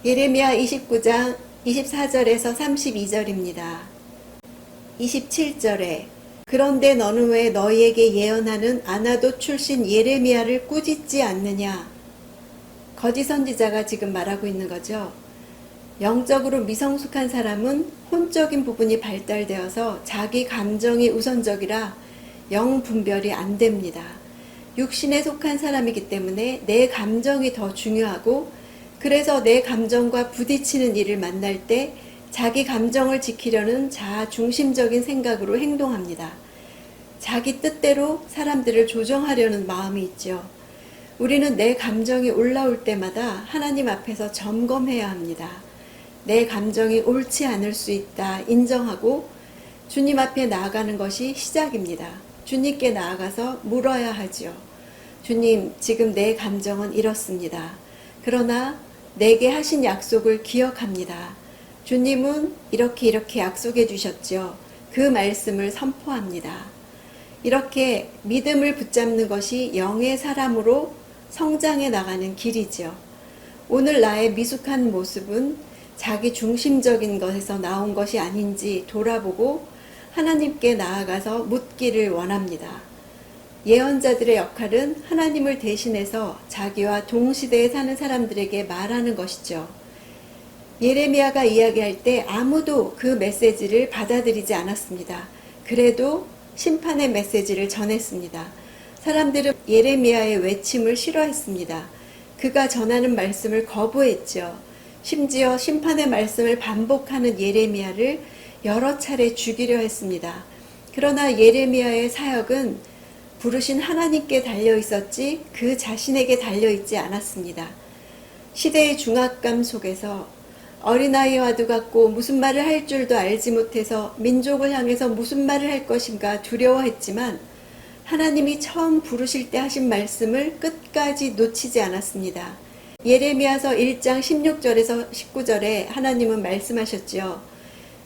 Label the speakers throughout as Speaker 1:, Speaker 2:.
Speaker 1: 예레미야 29장 24절에서 32절입니다. 27절에 그런데 너는 왜 너희에게 예언하는 아나돗 출신 예레미야를 꾸짖지 않느냐? 거짓 선지자가 지금 말하고 있는 거죠. 영적으로 미성숙한 사람은 혼적인 부분이 발달되어서 자기 감정이 우선적이라 영 분별이 안 됩니다. 육신에 속한 사람이기 때문에 내 감정이 더 중요하고, 그래서 내 감정과 부딪히는 일을 만날 때 자기 감정을 지키려는 자아 중심적인 생각으로 행동합니다. 자기 뜻대로 사람들을 조정하려는 마음이 있죠. 우리는 내 감정이 올라올 때마다 하나님 앞에서 점검해야 합니다. 내 감정이 옳지 않을 수 있다 인정하고 주님 앞에 나아가는 것이 시작입니다. 주님께 나아가서 물어야 하죠. 주님, 지금 내 감정은 이렇습니다. 그러나 내게 하신 약속을 기억합니다. 주님은 이렇게 약속해 주셨죠. 그 말씀을 선포합니다. 이렇게 믿음을 붙잡는 것이 영의 사람으로 성장해 나가는 길이죠. 오늘 나의 미숙한 모습은 자기 중심적인 것에서 나온 것이 아닌지 돌아보고 하나님께 나아가서 묻기를 원합니다. 예언자들의 역할은 하나님을 대신해서 자기와 동시대에 사는 사람들에게 말하는 것이죠. 예레미야가 이야기할 때 아무도 그 메시지를 받아들이지 않았습니다. 그래도 심판의 메시지를 전했습니다. 사람들은 예레미야의 외침을 싫어했습니다. 그가 전하는 말씀을 거부했죠. 심지어 심판의 말씀을 반복하는 예레미야를 여러 차례 죽이려 했습니다. 그러나 예레미야의 사역은 부르신 하나님께 달려 있었지 그 자신에게 달려 있지 않았습니다. 시대의 중압감 속에서 어린아이와도 같고 무슨 말을 할 줄도 알지 못해서 민족을 향해서 무슨 말을 할 것인가 두려워했지만 하나님이 처음 부르실 때 하신 말씀을 끝까지 놓치지 않았습니다. 예레미야서 1장 16절에서 19절에 하나님은 말씀하셨죠.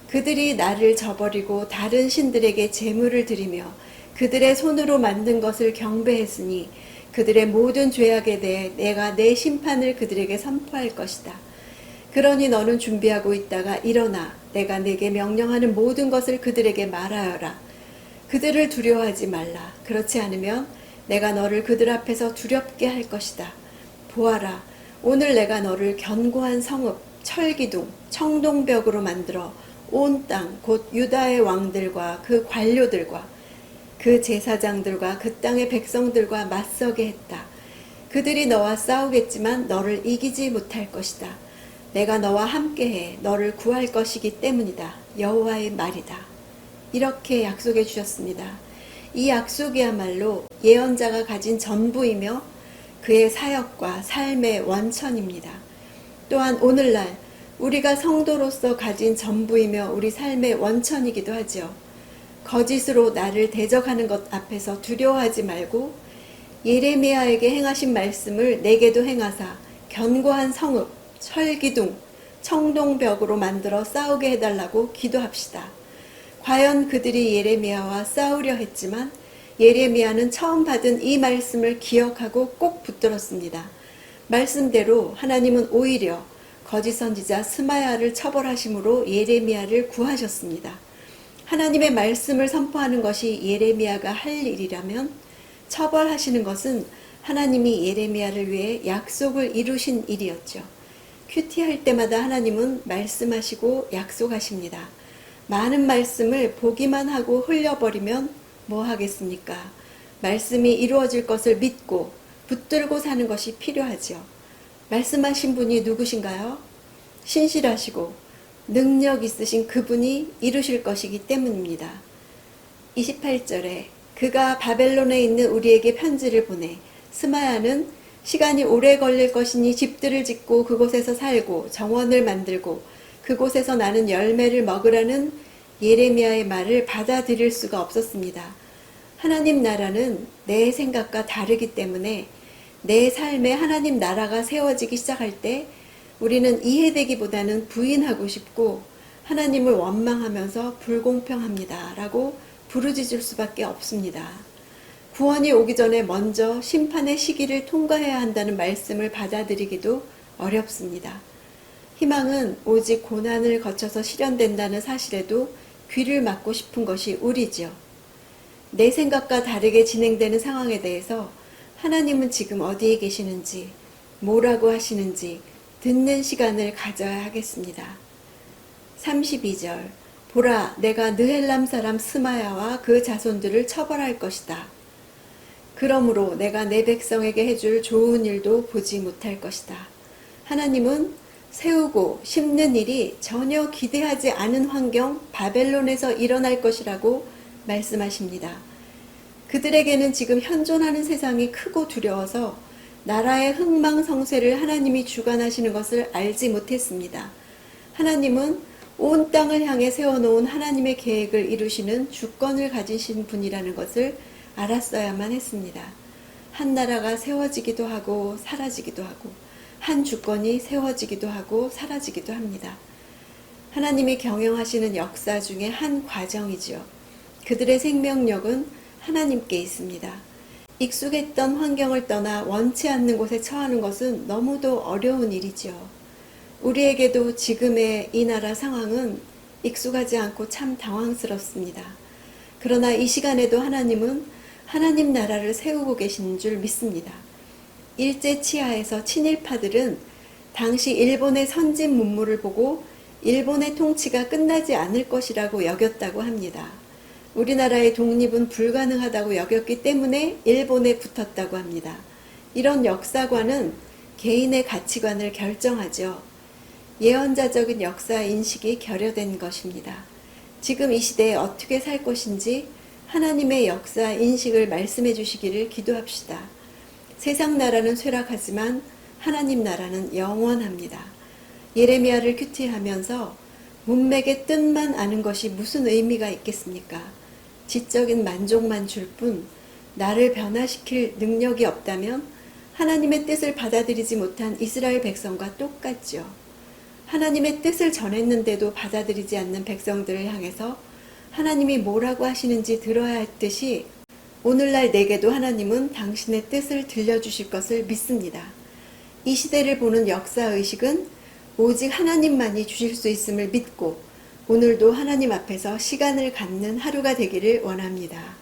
Speaker 1: 그들이 나를 저버리고 다른 신들에게 제물을 드리며 그들의 손으로 만든 것을 경배했으니 그들의 모든 죄악에 대해 내가 내 심판을 그들에게 선포할 것이다. 그러니 너는 준비하고 있다가 일어나 내가 내게 명령하는 모든 것을 그들에게 말하여라. 그들을 두려워하지 말라. 그렇지 않으면 내가 너를 그들 앞에서 두렵게 할 것이다. 보아라, 오늘 내가 너를 견고한 성읍, 철기둥, 청동벽으로 만들어 온 땅, 곧 유다의 왕들과 그 관료들과 그 제사장들과 그 땅의 백성들과 맞서게 했다. 그들이 너와 싸우겠지만 너를 이기지 못할 것이다. 내가 너와 함께해 너를 구할 것이기 때문이다. 여호와의 말이다. 이렇게 약속해 주셨습니다. 이 약속이야말로 예언자가 가진 전부이며 그의 사역과 삶의 원천입니다. 또한 오늘날 우리가 성도로서 가진 전부이며 우리 삶의 원천이기도 하죠. 거짓으로 나를 대적하는 것 앞에서 두려워하지 말고 예레미야에게 행하신 말씀을 내게도 행하사 견고한 성읍, 철기둥, 청동벽으로 만들어 싸우게 해달라고 기도합시다. 과연 그들이 예레미야와 싸우려 했지만 예레미야는 처음 받은 이 말씀을 기억하고 꼭 붙들었습니다. 말씀대로 하나님은 오히려 거짓 선지자 스마야를 처벌하심으로 예레미야를 구하셨습니다. 하나님의 말씀을 선포하는 것이 예레미야가 할 일이라면 처벌하시는 것은 하나님이 예레미야를 위해 약속을 이루신 일이었죠. 큐티할 때마다 하나님은 말씀하시고 약속하십니다. 많은 말씀을 보기만 하고 흘려버리면 뭐 하겠습니까? 말씀이 이루어질 것을 믿고 붙들고 사는 것이 필요하죠. 말씀하신 분이 누구신가요? 신실하시고 능력 있으신 그분이 이루실 것이기 때문입니다. 28절에 그가 바벨론에 있는 우리에게 편지를 보내 스마야는 시간이 오래 걸릴 것이니 집들을 짓고 그곳에서 살고 정원을 만들고 그곳에서 나는 열매를 먹으라는 예레미야의 말을 받아들일 수가 없었습니다. 하나님 나라는 내 생각과 다르기 때문에 내 삶에 하나님 나라가 세워지기 시작할 때 우리는 이해되기보다는 부인하고 싶고 하나님을 원망하면서 불공평합니다 라고 부르짖을 수밖에 없습니다. 구원이 오기 전에 먼저 심판의 시기를 통과해야 한다는 말씀을 받아들이기도 어렵습니다. 희망은 오직 고난을 거쳐서 실현된다는 사실에도 귀를 막고 싶은 것이 우리죠. 내 생각과 다르게 진행되는 상황에 대해서 하나님은 지금 어디에 계시는지, 뭐라고 하시는지 듣는 시간을 가져야 하겠습니다. 32절 보라, 내가 느헬람 사람 스마야와 그 자손들을 처벌할 것이다. 그러므로 내가 내 백성에게 해줄 좋은 일도 보지 못할 것이다. 하나님은 세우고 심는 일이 전혀 기대하지 않은 환경 바벨론에서 일어날 것이라고 말씀하십니다. 그들에게는 지금 현존하는 세상이 크고 두려워서 나라의 흥망성쇠를 하나님이 주관하시는 것을 알지 못했습니다. 하나님은 온 땅을 향해 세워놓은 하나님의 계획을 이루시는 주권을 가지신 분이라는 것을 알았어야만 했습니다. 한 나라가 세워지기도 하고 사라지기도 하고 한 주권이 세워지기도 하고 사라지기도 합니다. 하나님이 경영하시는 역사 중에 한 과정이죠. 그들의 생명력은 하나님께 있습니다. 익숙했던 환경을 떠나 원치 않는 곳에 처하는 것은 너무도 어려운 일이죠. 우리에게도 지금의 이 나라 상황은 익숙하지 않고 참 당황스럽습니다. 그러나 이 시간에도 하나님은 하나님 나라를 세우고 계신 줄 믿습니다. 일제 치하에서 친일파들은 당시 일본의 선진 문물을 보고 일본의 통치가 끝나지 않을 것이라고 여겼다고 합니다. 우리나라의 독립은 불가능하다고 여겼기 때문에 일본에 붙었다고 합니다. 이런 역사관은 개인의 가치관을 결정하죠. 예언자적인 역사 인식이 결여된 것입니다. 지금 이 시대에 어떻게 살 것인지 하나님의 역사 인식을 말씀해 주시기를 기도합시다. 세상 나라는 쇠락하지만 하나님 나라는 영원합니다. 예레미야를 큐티하면서 문맥의 뜻만 아는 것이 무슨 의미가 있겠습니까? 지적인 만족만 줄 뿐 나를 변화시킬 능력이 없다면 하나님의 뜻을 받아들이지 못한 이스라엘 백성과 똑같죠. 하나님의 뜻을 전했는데도 받아들이지 않는 백성들을 향해서 하나님이 뭐라고 하시는지 들어야 할 듯이 오늘날 내게도 하나님은 당신의 뜻을 들려주실 것을 믿습니다. 이 시대를 보는 역사의식은 오직 하나님만이 주실 수 있음을 믿고 오늘도 하나님 앞에서 시간을 갖는 하루가 되기를 원합니다.